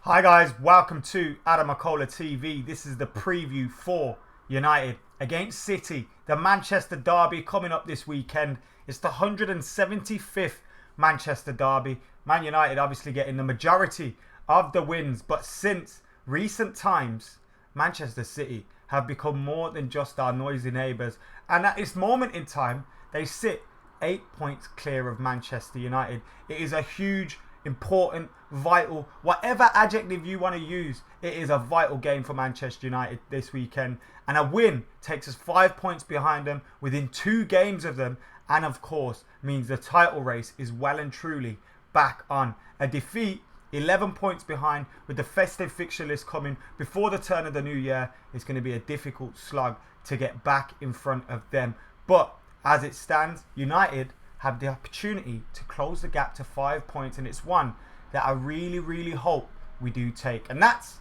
Hi guys, welcome to AdamMcKola TV. This is the preview for United against City. The Manchester Derby coming up this weekend. It's the 175th Manchester Derby. Man United obviously getting the majority of the wins. But since recent times, Manchester City have become more than just our noisy neighbours. And at this moment in time, they sit 8 points clear of Manchester United. It is a huge, important, vital, whatever adjective you want to use, it is a vital game for Manchester United this weekend, and a win takes us 5 points behind them within 2 games of them, and of course means the title race is well and truly back on. A defeat 11 points behind with the festive fixture list coming before the turn of the new year is going to be a difficult slog to get back in front of them. But as it stands, United have the opportunity to close the gap to 5 points, and it's one that I really hope we do take. And that's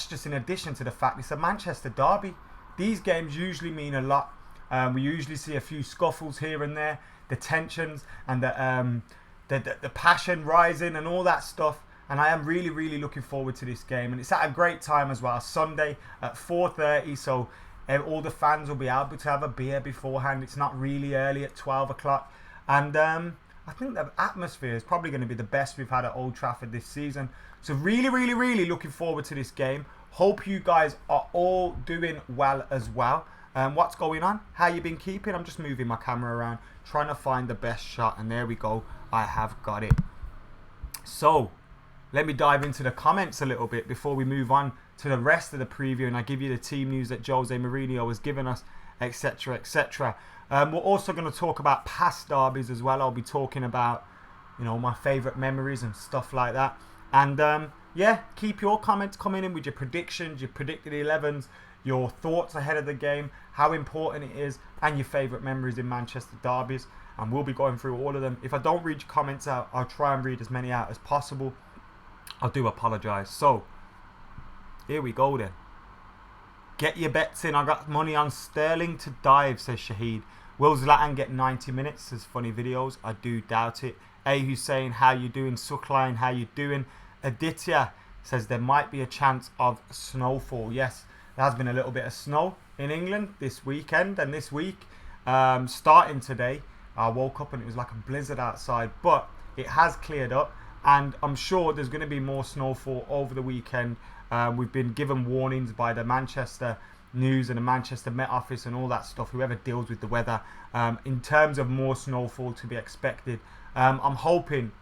just in addition to the fact it's a Manchester derby. These games usually mean a lot. We usually see a few scuffles here and there, the tensions and the passion rising and all that stuff. And I am really looking forward to this game, and it's at a great time as well. Sunday at 4:30, so all the fans will be able to have a beer beforehand. It's not really early at 12 o'clock. And I think the atmosphere is probably going to be the best we've had at Old Trafford this season. So really looking forward to this game. Hope you guys are all doing well as well. What's going on? How you been keeping? I'm just moving my camera around, trying to find the best shot. And there we go. I have got it. So let me dive into the comments a little bit before we move on to the rest of the preview. And I give you the team news that Jose Mourinho has given us, etc, etc. We're also going to talk about past derbies as well. I'll be talking about, my favourite memories and stuff like that. And yeah, keep your comments coming in with your predictions, your predicted 11s, your thoughts ahead of the game, how important it is, and your favourite memories in Manchester derbies. And we'll be going through all of them. If I don't read your comments out, I'll try and read as many out as possible. I do apologise. So, here we go then. Get your bets in. I got money on Sterling to dive, says Shahid. Will Zlatan get 90 minutes? Says funny videos. I do doubt it. A Hussein, how you doing? Suckline, how you doing? Aditya says there might be a chance of snowfall. Yes, there has been a little bit of snow in England this weekend and this week. Starting today, I woke up and it was like a blizzard outside, but it has cleared up, and I'm sure there's going to be more snowfall over the weekend. We've been given warnings by the Manchester News and the Manchester Met Office and all that stuff, whoever deals with the weather, in terms of more snowfall to be expected. I'm hoping,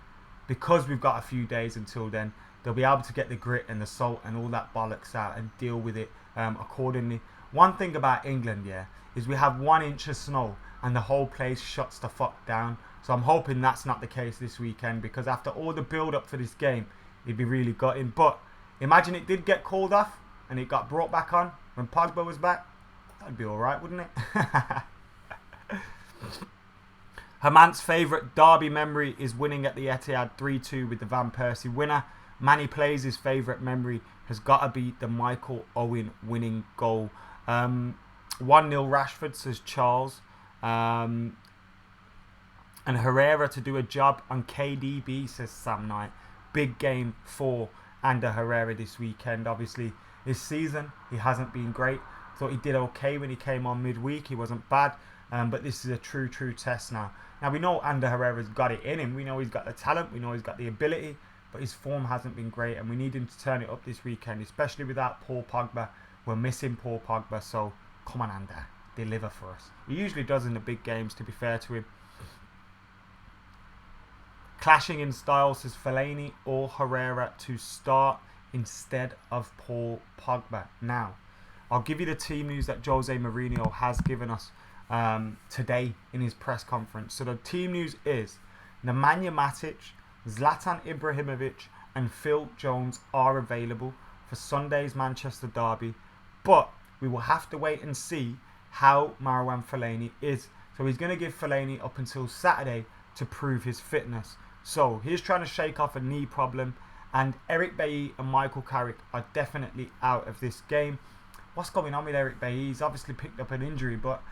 because we've got a few days until then, they'll be able to get the grit and the salt and all that bollocks out and deal with it accordingly. One thing about England, is we have 1 inch of snow and the whole place shuts the fuck down. So I'm hoping that's not the case this weekend, because after all the build up for this game, it'd be really gutting. But imagine it did get called off and it got brought back on when Pogba was back. That'd be alright, wouldn't it? Herman's favourite derby memory is winning at the Etihad 3-2 with the Van Persie winner. Manny plays his favourite memory has got to be the Michael Owen winning goal. 1-0 Rashford, says Charles. And Herrera to do a job on KDB, says Sam Knight. Big game for Ander Herrera this weekend. Obviously, this season he hasn't been great. Thought he did okay when he came on midweek. He wasn't bad, but this is a true test now. Now we know Ander Herrera's got it in him. We know he's got the talent. We know he's got the ability, but his form hasn't been great, and we need him to turn it up this weekend, especially without Paul Pogba. We're missing Paul Pogba, so come on, Ander, deliver for us. He usually does in the big games, to be fair to him. Clashing in style, says Fellaini or Herrera to start instead of Paul Pogba. Now, I'll give you the team news that Jose Mourinho has given us today in his press conference. So the team news is Nemanja Matic, Zlatan Ibrahimovic and Phil Jones are available for Sunday's Manchester derby, but we will have to wait and see how Marouane Fellaini is. So he's going to give Fellaini up until Saturday to prove his fitness. So he's trying to shake off a knee problem, and Eric Bailly and Michael Carrick are definitely out of this game. What's going on with Eric Bailly? He's obviously picked up an injury, but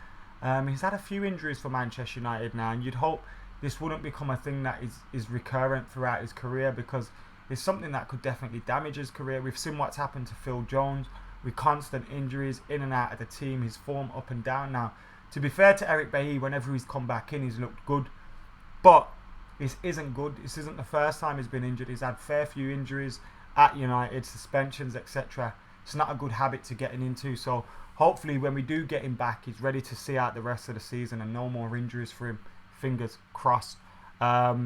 he's had a few injuries for Manchester United now, and you'd hope this wouldn't become a thing that is recurrent throughout his career, because is something that could definitely damage his career. We've seen what's happened to Phil Jones with constant injuries in and out of the team, his form up and down. Now, to be fair to Eric Bailly, whenever he's come back in, he's looked good. But this isn't good. This isn't the first time he's been injured. He's had a fair few injuries at United, suspensions, etc. It's not a good habit to getting into. So hopefully when we do get him back, he's ready to see out the rest of the season and no more injuries for him. Fingers crossed. Let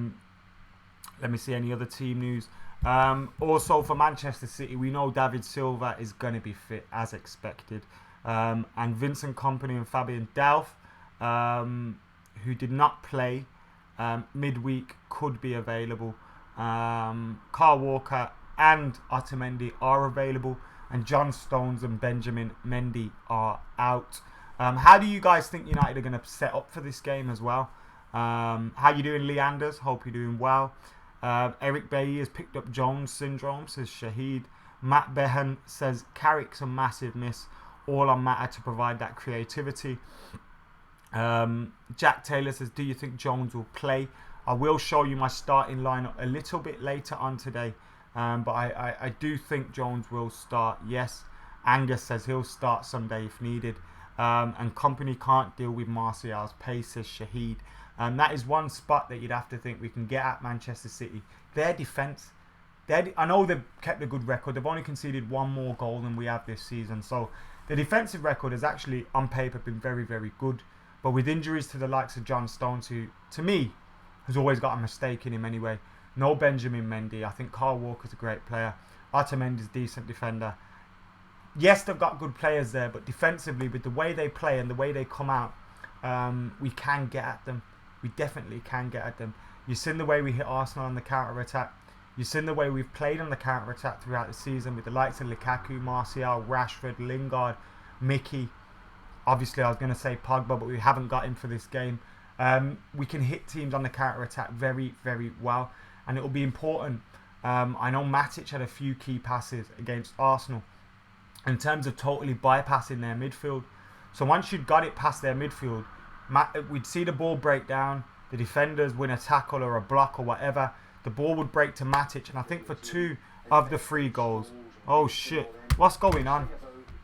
me see any other team news. Also for Manchester City, we know David Silva is going to be fit as expected. And Vincent Kompany and Fabian Delph, who did not play midweek, could be available. Kyle Walker and Otamendi are available. And John Stones and Benjamin Mendy are out. How do you guys think United are going to set up for this game as well? How you doing, Leanders? Hope you're doing well. Eric Bailly has picked up Jones syndrome, says Shahid. Matt Behan says Carrick's a massive miss. All on Matter to provide that creativity. Jack Taylor says, do you think Jones will play? I will show you my starting lineup a little bit later on today. But I do think Jones will start, yes. Angus says he'll start Sunday if needed. And Kompany can't deal with Martial's pace, says Shahid. That is one spot that you'd have to think we can get at Manchester City. Their defence. I know they've kept a good record. They've only conceded one more goal than we have this season. So the defensive record has actually, on paper, been very, very good. But with injuries to the likes of John Stones, who, to me, has always got a mistake in him anyway. No Benjamin Mendy. I think Kyle Walker's a great player. Otamendi's a decent defender. Yes, they've got good players there, but defensively, with the way they play and the way they come out, we can get at them. We definitely can get at them. You've seen the way we hit Arsenal on the counter-attack. You've seen the way we've played on the counter-attack throughout the season with the likes of Lukaku, Martial, Rashford, Lingard, Mickey. Obviously, I was going to say Pogba, but we haven't got him for this game. We can hit teams on the counter-attack very, very well. And it will be important. I know Matic had a few key passes against Arsenal in terms of totally bypassing their midfield. So once you'd got it past their midfield, we'd see the ball break down, the defenders win a tackle or a block or whatever, the ball would break to Matic, and I think for 2 of the 3 goals, oh shit, what's going on?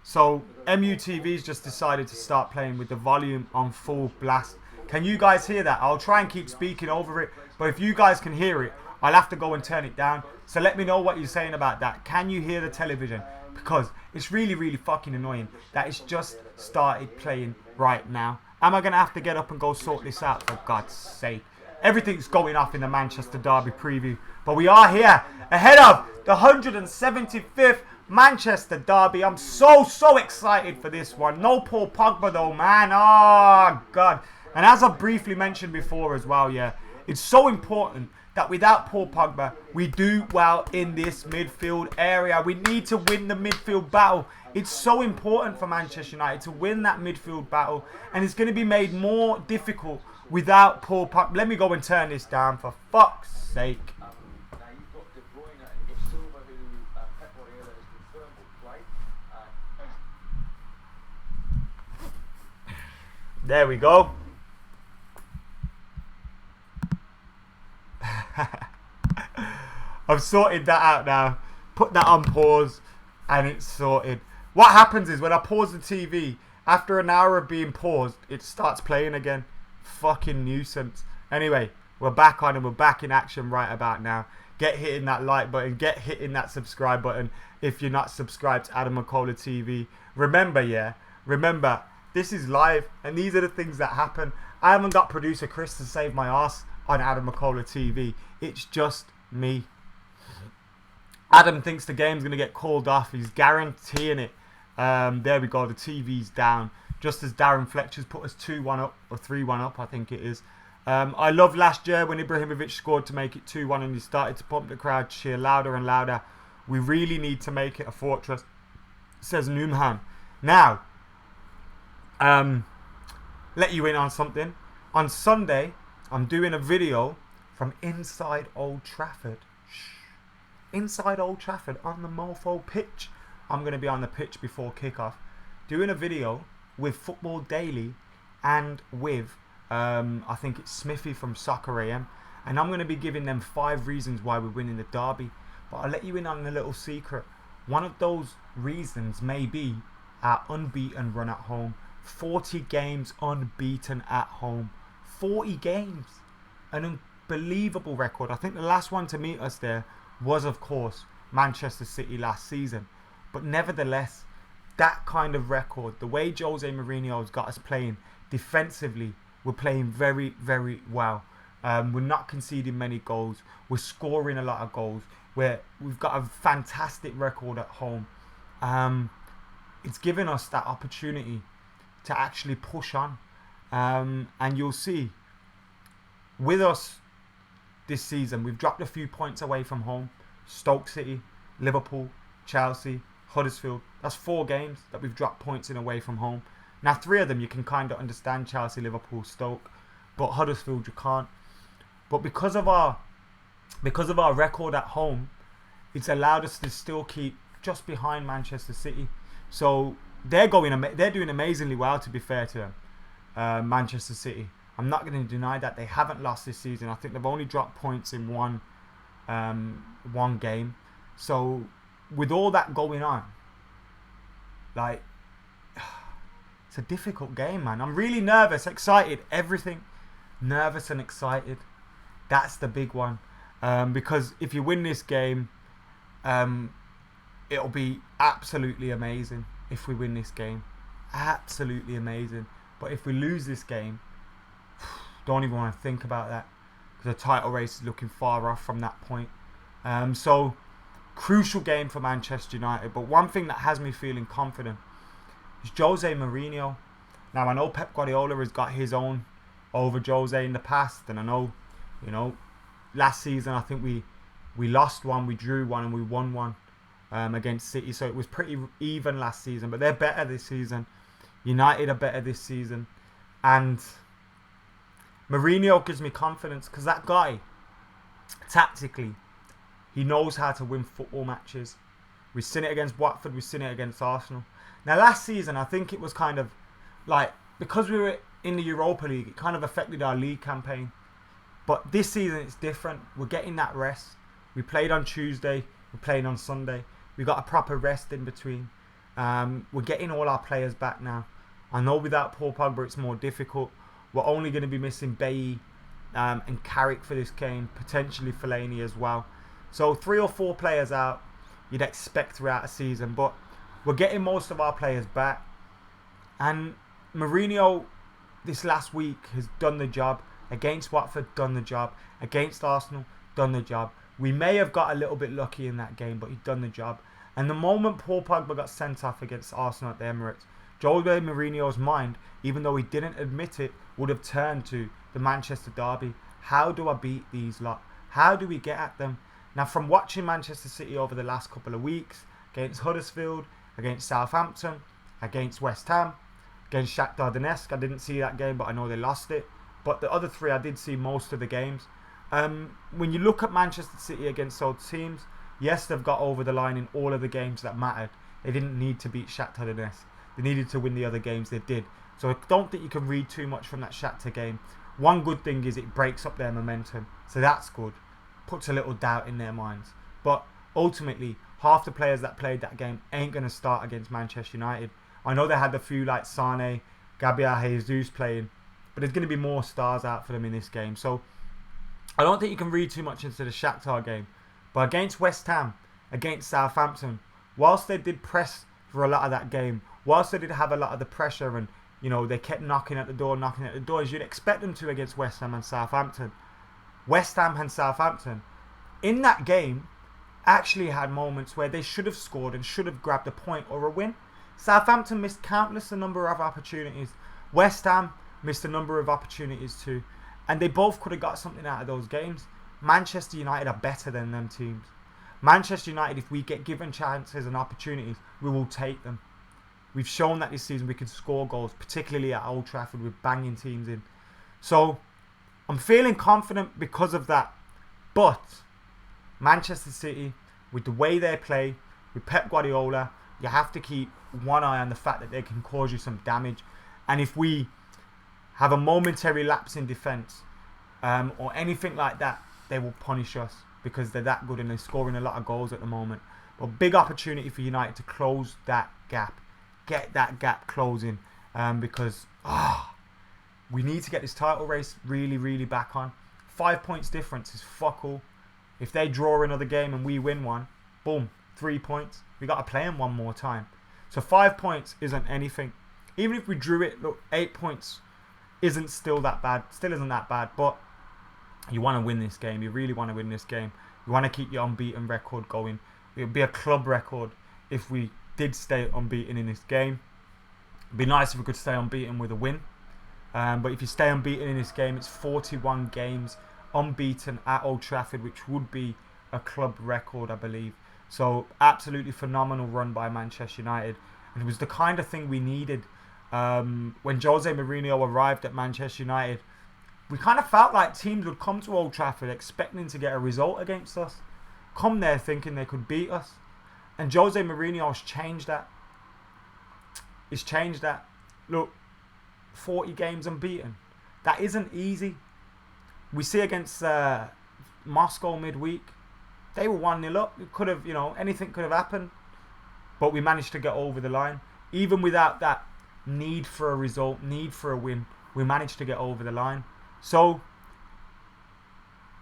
So MUTV's just decided to start playing with the volume on full blast. Can you guys hear that? I'll try and keep speaking over it, but if you guys can hear it, I'll have to go and turn it down. So let me know what you're saying about that. Can you hear the television? Because it's really, really fucking annoying that it's just started playing right now. Am I going to have to get up and go sort this out? For God's sake. Everything's going off in the Manchester Derby preview. But we are here ahead of the 175th Manchester Derby. I'm so excited for this one. No Paul Pogba though, man. Oh, God. And as I briefly mentioned before as well, yeah, it's so important that without Paul Pogba, we do well in this midfield area. We need to win the midfield battle. It's so important for Manchester United to win that midfield battle. And it's going to be made more difficult without Paul Pogba. Let me go and turn this down for fuck's sake. Now you've got De Bruyne and you've got Silva, who Pep Guardiola has confirmed will play. There we go. I've sorted that out now. Put that on pause and it's sorted. What happens is when I pause the TV, after an hour of being paused, it starts playing again. Fucking nuisance. Anyway, we're back on and we're back in action right about now. Get hitting that like button. Get hitting that subscribe button if you're not subscribed to AdamMcKola TV. Remember, this is live and these are the things that happen. I haven't got producer Chris to save my ass on AdamMcKola TV. It's just me. Adam thinks the game's going to get called off. He's guaranteeing it. There we go. The TV's down. Just as Darren Fletcher's put us 2-1 up, or 3-1 up, I think it is. I love last year when Ibrahimovic scored to make it 2-1 and he started to pump the crowd, cheer louder and louder. We really need to make it a fortress, says Noomhan. Now, let you in on something. On Sunday, I'm doing a video from inside Old Trafford. Inside Old Trafford on the Mofo pitch. I'm going to be on the pitch before kickoff doing a video with Football Daily and with I think it's Smithy from Soccer AM, and I'm going to be giving them 5 reasons why we're winning the derby. But I'll let you in on a little secret. One of those reasons may be our unbeaten run at home. 40 games unbeaten at home. 40 games. An unbelievable record. I think the last one to meet us there was, of course, Manchester City last season. But nevertheless, that kind of record, the way Jose Mourinho's got us playing defensively, we're playing very, very well. We're not conceding many goals. We're scoring a lot of goals. We've got a fantastic record at home. It's given us that opportunity to actually push on. And you'll see, with us this season, we've dropped a few points away from home. Stoke City, Liverpool, Chelsea, Huddersfield. That's 4 games that we've dropped points in away from home. Now 3 of them you can kind of understand: Chelsea, Liverpool, Stoke. But Huddersfield you can't. But because of our record at home, it's allowed us to still keep just behind Manchester City. So they're doing amazingly well, to be fair to them. Manchester City. I'm not going to deny that they haven't lost this season. I think they've only dropped points in one game. So with all that going on, like, it's a difficult game, man. I'm really nervous, excited, everything. Nervous and excited. That's the big one. Because if you win this game, it'll be absolutely amazing if we win this game. Absolutely amazing. But if we lose this game, don't even want to think about that, because the title race is looking far off from that point. So, crucial game for Manchester United. But one thing that has me feeling confident is Jose Mourinho. Now, I know Pep Guardiola has got his own over Jose in the past, and I know, last season I think we lost one, we drew one, and we won one against City. So it was pretty even last season, but they're better this season. United are better this season, and Mourinho gives me confidence because that guy, tactically, he knows how to win football matches. We've seen it against Watford, we've seen it against Arsenal. Now last season I think it was kind of like, because we were in the Europa League, it kind of affected our league campaign. But this season it's different. We're getting that rest. We played on Tuesday, we're playing on Sunday. We got a proper rest in between. We're getting all our players back now. I know without Paul Pogba it's more difficult. We're only going to be missing Bailly and Carrick for this game, potentially Fellaini as well. So 3 or 4 players out you'd expect throughout a season, but we're getting most of our players back. And Mourinho this last week has done the job. Against Watford, done the job. Against Arsenal, done the job. We may have got a little bit lucky in that game, but he's done the job. And the moment Paul Pogba got sent off against Arsenal at the Emirates, Jose Mourinho's mind, even though he didn't admit it, would have turned to the Manchester derby. How do I beat these lot? How do we get at them? Now, from watching Manchester City over the last couple of weeks, against Huddersfield, against Southampton, against West Ham, against Shakhtar Donetsk, I didn't see that game, but I know they lost it. But the other 3, I did see most of the games. When you look at Manchester City against those teams, yes, they've got over the line in all of the games that mattered. They didn't need to beat Shakhtar Donetsk. They needed to win the other games, they did. So I don't think you can read too much from that Shakhtar game. One good thing is it breaks up their momentum. So that's good. Puts a little doubt in their minds. But ultimately, half the players that played that game ain't going to start against Manchester United. I know they had a few like Sane, Gabriel Jesus playing, but there's going to be more stars out for them in this game. So I don't think you can read too much into the Shakhtar game. But against West Ham, against Southampton, whilst they did press for a lot of that game, whilst they did have a lot of the pressure and, they kept knocking at the door, as you'd expect them to against West Ham and Southampton. West Ham and Southampton, in that game, actually had moments where they should have scored and should have grabbed a point or a win. Southampton missed countless number of opportunities. West Ham missed a number of opportunities too. And they both could have got something out of those games. Manchester United are better than them teams. Manchester United, if we get given chances and opportunities, we will take them. We've shown that this season we can score goals, particularly at Old Trafford with banging teams in. So, I'm feeling confident because of that. But, Manchester City, with the way they play, with Pep Guardiola, you have to keep one eye on the fact that they can cause you some damage. And if we have a momentary lapse in defence, or anything like that, they will punish us. because they're that good and they're scoring a lot of goals at the moment. But big opportunity for United to close that gap. Get that gap closing. Because we need to get this title race really, really back on. 5 points difference is fuck all. If they draw another game and we win one, boom, 3 points. We got to play them one more time. So 5 points isn't anything. Even if we drew it, look, 8 points isn't still that bad. Still isn't that bad. But you want to win this game. You really want to win this game. You want to keep your unbeaten record going. It would be a club record if we did stay unbeaten in this game. It'd be nice if we could stay unbeaten with a win. But if you stay unbeaten in this game, it's 41 games unbeaten at Old Trafford, which would be a club record, I believe. So absolutely phenomenal run by Manchester United. And it was the kind of thing we needed when Jose Mourinho arrived at Manchester United. We kind of felt like teams would come to Old Trafford expecting to get a result against us. Come there thinking they could beat us. And Jose Mourinho has changed that. He's changed that. Look, 40 games unbeaten. That isn't easy. We see against Moscow midweek, they were 1-0 up. It could have, anything could have happened. But we managed to get over the line. Even without that need for a result, need for a win, we managed to get over the line. So,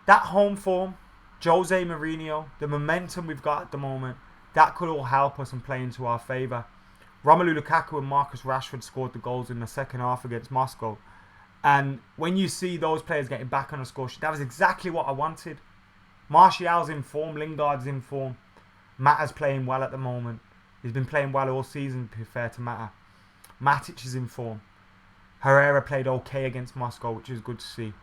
that home form, Jose Mourinho, the momentum we've got at the moment, that could all help us and play into our favour. Romelu Lukaku and Marcus Rashford scored the goals in the second half against Moscow. And when you see those players getting back on the score sheet, that was exactly what I wanted. Martial's in form, Lingard's in form. Mata's playing well at the moment. He's been playing well all season, to be fair to Mata. Matic is in form. Herrera played okay against Moscow, which is good to see.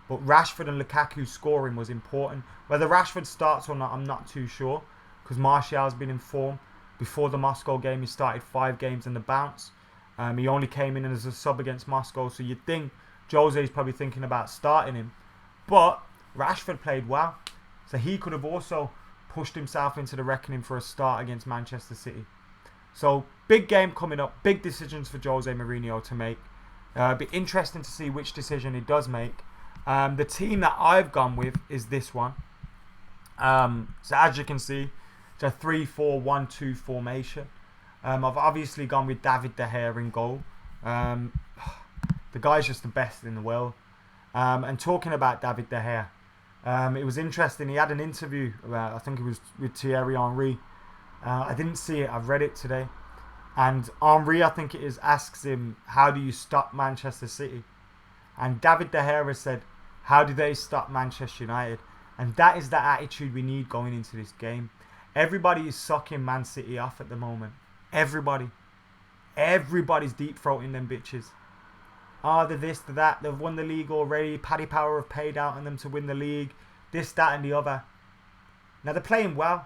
But Rashford and Lukaku scoring was important. Whether Rashford starts or not, I'm not too sure. Because Martial's been in form. Before the Moscow game, he started 5 games in the bounce. He only came in as a sub against Moscow. So you'd think Jose's probably thinking about starting him. But Rashford played well. So he could have also pushed himself into the reckoning for a start against Manchester City. So big game coming up. Big decisions for Jose Mourinho to make. It'll be interesting to see which decision he does make. The team that I've gone with is this one. So as you can see, it's a 3-4-1-2 formation. I've obviously gone with David De Gea in goal. The guy's just the best in the world. And talking about David De Gea, it was interesting. He had an interview, I think it was with Thierry Henry. I didn't see it, I've read it today. And Henry, I think it is, asks him, how do you stop Manchester City? And David De Gea said, how do they stop Manchester United? And that is the attitude we need going into this game. Everybody is sucking Man City off at the moment. Everybody. Everybody's deep throating them bitches. They're this, they're that. They've won the league already. Paddy Power have paid out on them to win the league. This, that and the other. Now they're playing well.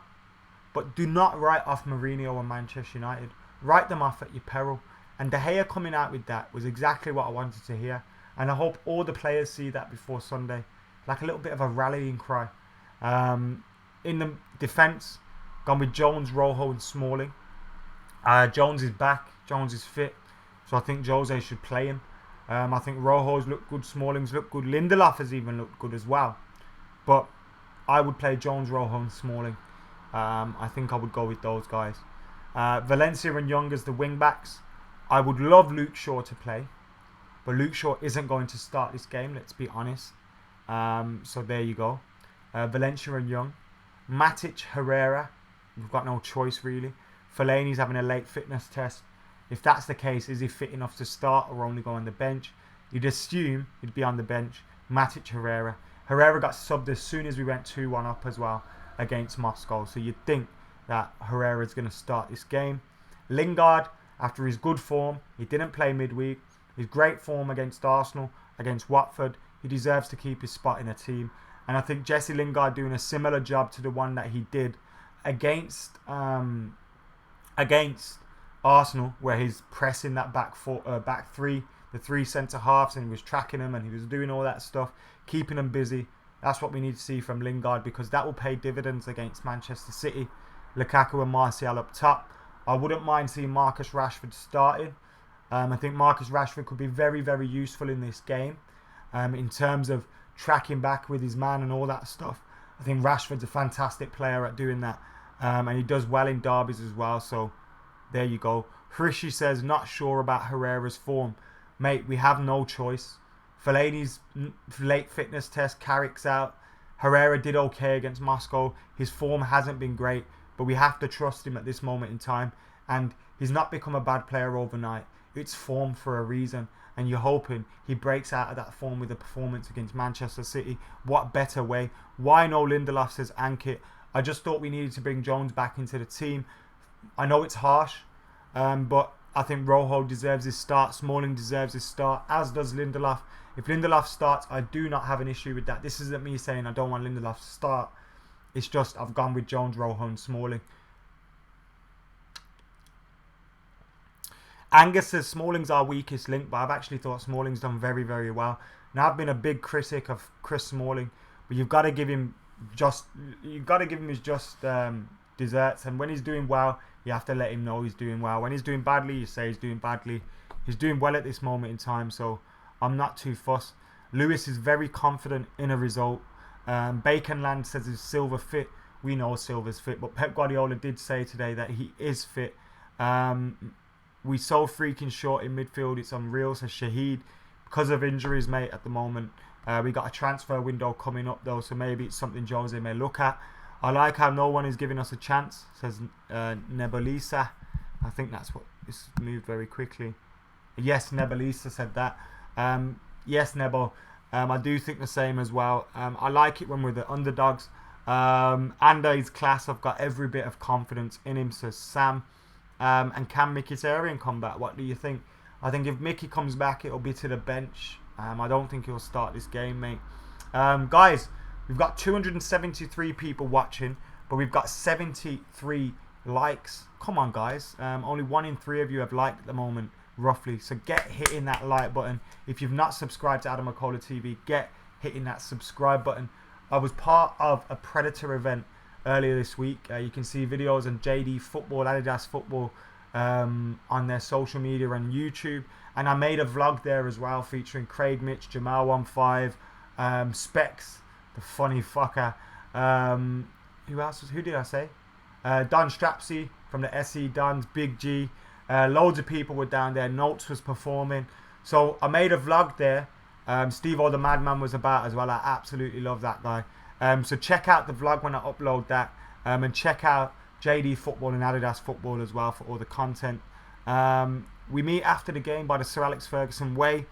But do not write off Mourinho and Manchester United. Write them off at your peril. And De Gea coming out with that was exactly what I wanted to hear. And I hope all the players see that before Sunday. Like a little bit of a rallying cry. In the defence, gone with Jones, Rojo and Smalling. Jones is back. Jones is fit. So I think Jose should play him. I think Rojo's looked good. Smalling's looked good. Lindelof has even looked good as well. But I would play Jones, Rojo and Smalling. I think I would go with those guys. Valencia and Young as the wing backs. I would love Luke Shaw to play. But Luke Shaw isn't going to start this game, let's be honest. So there you go. Valencia and Young. Matic, Herrera. We've got no choice really. Fellaini's having a late fitness test. If that's the case, is he fit enough to start or only go on the bench? You'd assume he'd be on the bench. Matic, Herrera. Herrera got subbed as soon as we went 2-1 up as well against Moscow. So you'd think that Herrera's going to start this game. Lingard, after his good form, he didn't play midweek. His great form against Arsenal, against Watford, he deserves to keep his spot in a team. And I think Jesse Lingard doing a similar job to the one that he did against Arsenal, where he's pressing that back three, the 3 centre halves, and he was tracking them and he was doing all that stuff, keeping them busy. That's what we need to see from Lingard, because that will pay dividends against Manchester City. Lukaku and Martial up top. I wouldn't mind seeing Marcus Rashford starting. I think Marcus Rashford could be very, very useful in this game in terms of tracking back with his man and all that stuff. I think Rashford's a fantastic player at doing that. And he does well in derbies as well. So there you go. Hrishi says, not sure about Herrera's form. Mate, we have no choice. Fellaini's late fitness test, Carrick's out. Herrera did okay against Moscow. His form hasn't been great, but we have to trust him at this moment in time. And he's not become a bad player overnight. It's form for a reason. And you're hoping he breaks out of that form with a performance against Manchester City. What better way? Why no Lindelof, says Ankit. I just thought we needed to bring Jones back into the team. I know it's harsh, but I think Rojo deserves his start. Smalling deserves his start, as does Lindelof. If Lindelof starts, I do not have an issue with that. This isn't me saying I don't want Lindelof to start. It's just I've gone with Jones, Rojo and Smalling. Angus says Smalling's our weakest link, but I've actually thought Smalling's done very, very well. Now I've been a big critic of Chris Smalling, but you've got to give him his just desserts. And when he's doing well, you have to let him know he's doing well. When he's doing badly, you say he's doing badly. He's doing well at this moment in time, so I'm not too fussed. Lewis is very confident in a result. Baconland says is Silva fit. We know Silva's fit, but Pep Guardiola did say today that he is fit. We so freaking short in midfield. It's unreal, says Shahid. Because of injuries, mate, at the moment. We got a transfer window coming up, though, so maybe it's something Jose may look at. I like how no one is giving us a chance, says Nebelisa. I think that's what... This moved very quickly. Yes, Nebelisa said that. Yes, Nebo. I do think the same as well. I like it when we're the underdogs. Andy's class. I've got every bit of confidence in him, says Sam. And can Mkhitaryan come back? What do you think? I think if Mickey comes back, it'll be to the bench. I don't think he'll start this game, mate. Guys, we've got 273 people watching, but we've got 73 likes. Come on, guys. Only 1 in 3 of you have liked at the moment, roughly. So get hitting that like button. If you've not subscribed to AdamMcKola TV, get hitting that subscribe button. I was part of a Predator event earlier this week. You can see videos on JD Football, Adidas Football on their social media and YouTube. And I made a vlog there as well featuring Craig Mitch, Jamal15, Specs, the funny fucker. Who else? Who did I say? Don Strapsy from the SE Dons, Big G. Loads of people were down there. Notes was performing. So I made a vlog there. Steve-O the Madman was about as well. I absolutely love that guy. So check out the vlog when I upload that. And check out JD Football and Adidas Football as well for all the content. We meet after the game by the Sir Alex Ferguson way.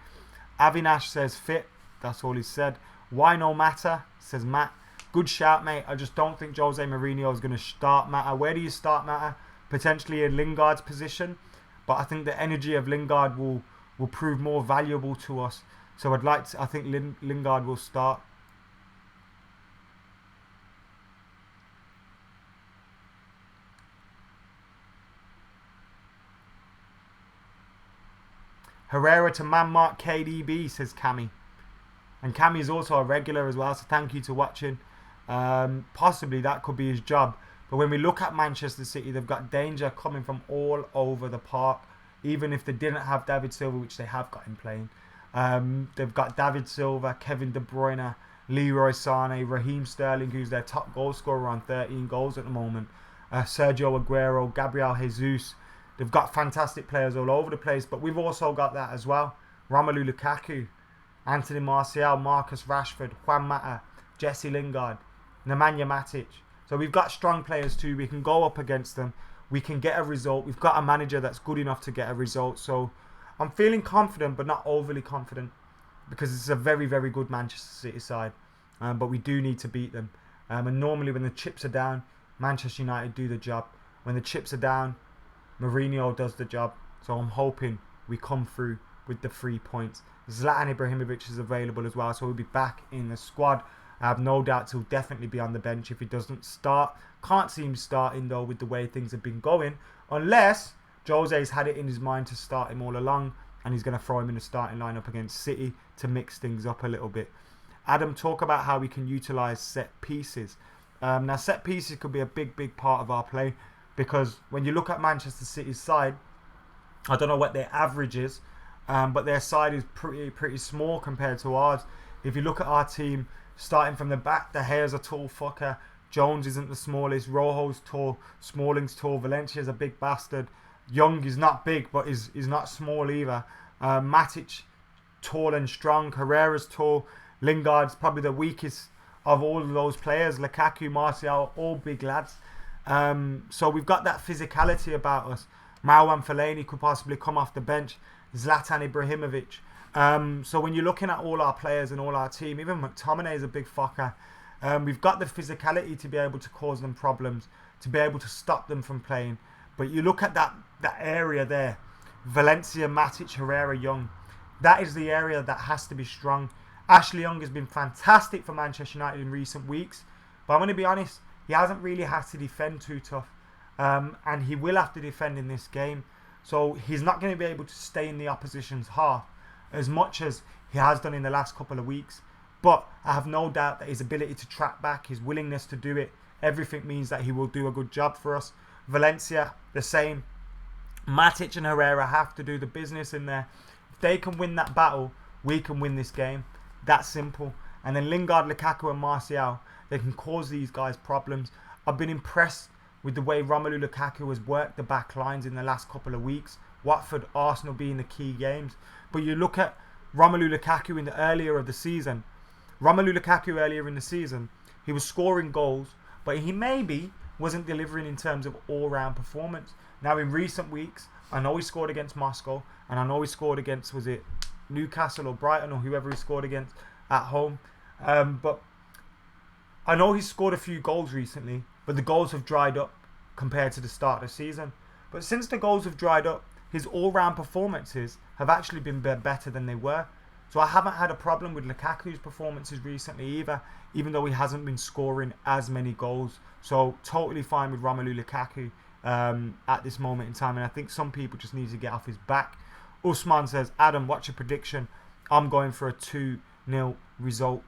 Avinash says fit. That's all he said. Why no Mata? Says Matt. Good shout, mate. I just don't think Jose Mourinho is going to start Mata. Where do you start Mata? Potentially in Lingard's position. But I think the energy of Lingard will prove more valuable to us. So I think Lingard will start. Herrera to man mark KDB, says Cammy. And Cammy is also a regular as well, so thank you to watching. Possibly that could be his job. But when we look at Manchester City, they've got danger coming from all over the park. Even if they didn't have David Silva, which they have got him playing. They've got David Silva, Kevin De Bruyne, Leroy Sane, Raheem Sterling, who's their top goal scorer on 13 goals at the moment. Sergio Aguero, Gabriel Jesus. They've got fantastic players all over the place, but we've also got that as well. Romelu Lukaku, Anthony Martial, Marcus Rashford, Juan Mata, Jesse Lingard, Nemanja Matic. So we've got strong players too. We can go up against them. We can get a result. We've got a manager that's good enough to get a result. So I'm feeling confident, but not overly confident, because it's a very, very good Manchester City side. But we do need to beat them. And normally when the chips are down, Manchester United do the job. When the chips are down, Mourinho does the job. So I'm hoping we come through with the 3 points. Zlatan Ibrahimovic is available as well, so he'll be back in the squad. I have no doubt he'll definitely be on the bench if he doesn't start. Can't see him starting though with the way things have been going, unless Jose's had it in his mind to start him all along and he's going to throw him in the starting lineup against City to mix things up a little bit. Adam, talk about how we can utilise set pieces. Now set pieces could be a big part of our play, because when you look at Manchester City's side, I don't know what their average is, but their side is pretty small compared to ours. If you look at our team, Starting from the back, De Gea's a tall fucker. Jones isn't the smallest. Rojo's tall. Smalling's tall. Valencia's a big bastard. Young is not big, but is not small either. Matic, tall and strong. Herrera's tall. Lingard's probably the weakest of all of those players. Lukaku, Martial, all big lads. So we've got that physicality about us. Marouane Fellaini could possibly come off the bench. Zlatan Ibrahimovic. So when you're looking at all our players and all our team, even McTominay is a big fucker. We've got the physicality to be able to cause them problems, to be able to stop them from playing. But you look at that area there, Valencia, Matic, Herrera, Young. That is the area that has to be strong. Ashley Young has been fantastic for Manchester United in recent weeks. But I'm going to be honest, he hasn't really had to defend too tough. And he will have to defend in this game. So he's not going to be able to stay in the opposition's half as much as he has done in the last couple of weeks. But I have no doubt that his ability to track back, his willingness to do it, everything means that he will do a good job for us. Valencia, the same. Matic and Herrera have to do the business in there. If they can win that battle, we can win this game. That's simple. And then Lingard, Lukaku and Martial, they can cause these guys problems. I've been impressed with the way Romelu Lukaku has worked the back lines in the last couple of weeks. Watford, Arsenal being the key games. But you look at Romelu Lukaku in the earlier in the season, he was scoring goals, but he maybe wasn't delivering in terms of all-round performance. Now in recent weeks, I know he scored against Moscow, and I know he scored against, was it Newcastle or Brighton or whoever he scored against at home. But I know he's scored a few goals recently, but the goals have dried up compared to the start of the season. But since the goals have dried up, his all-round performances have actually been better than they were. So I haven't had a problem with Lukaku's performances recently either, even though he hasn't been scoring as many goals. So totally fine with Romelu Lukaku at this moment in time. And I think some people just need to get off his back. Usman says, Adam, what's your prediction? I'm going for a 2-0 result.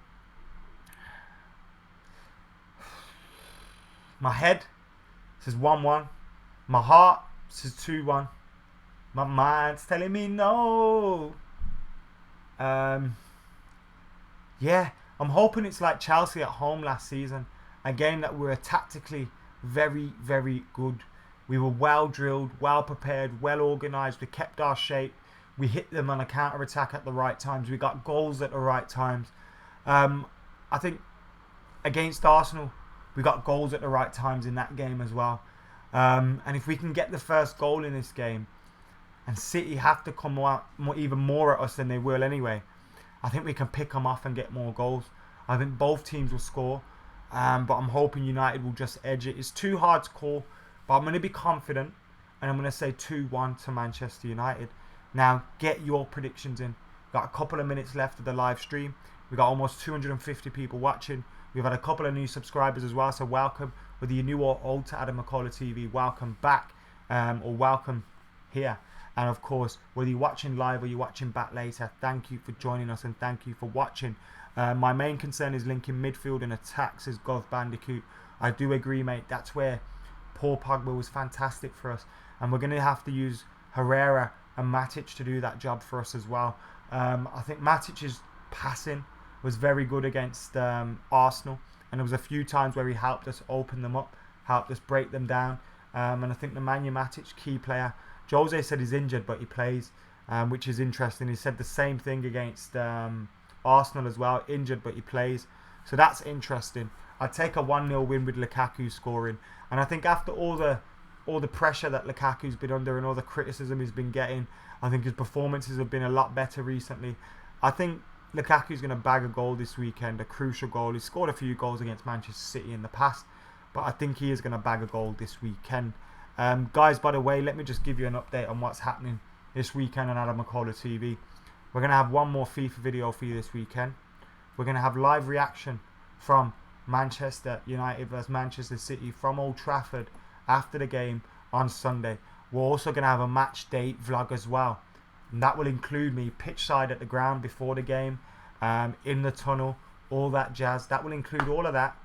My head says 1-1. My heart says 2-1. My mind's telling me no. Yeah, I'm hoping it's like Chelsea at home last season. A game that we were tactically very, very good. We were well drilled, well prepared, well organised. We kept our shape. We hit them on a counter-attack at the right times. We got goals at the right times. I think against Arsenal, we got goals at the right times in that game as well. And if we can get the first goal in this game, and City have to come out even more at us than they will anyway, I think we can pick them off and get more goals. I think both teams will score, but I'm hoping United will just edge it. It's too hard to call, but I'm going to be confident, and I'm going to say 2-1 to Manchester United. Now, get your predictions in. We've got a couple of minutes left of the live stream. We've got almost 250 people watching. We've had a couple of new subscribers as well, so welcome. Whether you're new or old to AdamMcKola TV, welcome back, or welcome here. And of course, whether you're watching live or you're watching back later, thank you for joining us and thank you for watching. My main concern is linking midfield and attack, says Gov Bandicoot. I do agree, mate. That's where Paul Pogba was fantastic for us. And we're going to have to use Herrera and Matic to do that job for us as well. I think Matic's passing was very good against Arsenal. And there was a few times where he helped us open them up, helped us break them down. And I think the Matic, key player. Jose said he's injured, but he plays, which is interesting. He said the same thing against Arsenal as well. Injured, but he plays. So that's interesting. I'd take a 1-0 win with Lukaku scoring. And I think after all the pressure that Lukaku's been under and all the criticism he's been getting, I think his performances have been a lot better recently. I think Lukaku's going to bag a goal this weekend, a crucial goal. He's scored a few goals against Manchester City in the past, but I think he is going to bag a goal this weekend. Guys, by the way, let me just give you an update on what's happening this weekend on AdamMcKola TV. We're going to have one more FIFA video for you this weekend. We're going to have live reaction from Manchester United vs Manchester City from Old Trafford after the game on Sunday. We're also going to have a match day vlog as well. And that will include me pitch side at the ground before the game, in the tunnel, all that jazz. That will include all of that.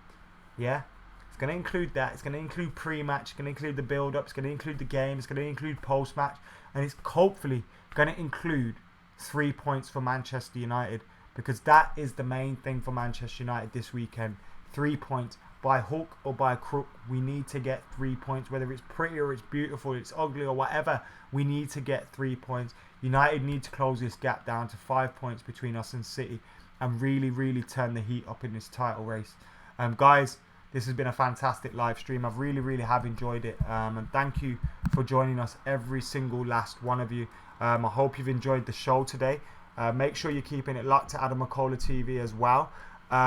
Yeah. It's going to include that. It's going to include pre-match. It's going to include the build-up. It's going to include the game. It's going to include post-match. And it's hopefully going to include 3 points for Manchester United because that is the main thing for Manchester United this weekend. 3 points. By hook or by crook, we need to get 3 points. Whether it's pretty or it's beautiful, it's ugly or whatever, we need to get 3 points. United need to close this gap down to 5 points between us and City and really, really turn the heat up in this title race. Guys, this has been a fantastic live stream. I've really have enjoyed it. And thank you for joining us, every single last one of you. I hope you've enjoyed the show today. Make sure you're keeping it locked to AdamMcKola TV as well.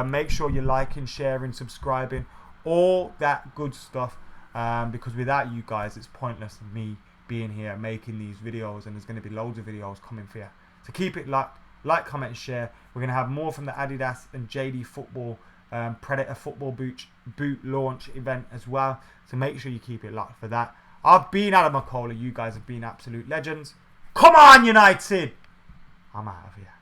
Make sure you're liking, sharing, subscribing, all that good stuff, because without you guys it's pointless me being here making these videos, and there's going to be loads of videos coming for you. So keep it locked, like, comment and share. We're going to have more from the Adidas and JD Football Predator football boot launch event as well, so make sure you keep it locked for that. I've been AdamMcKola. You guys have been absolute legends. Come on, United! I'm out of here.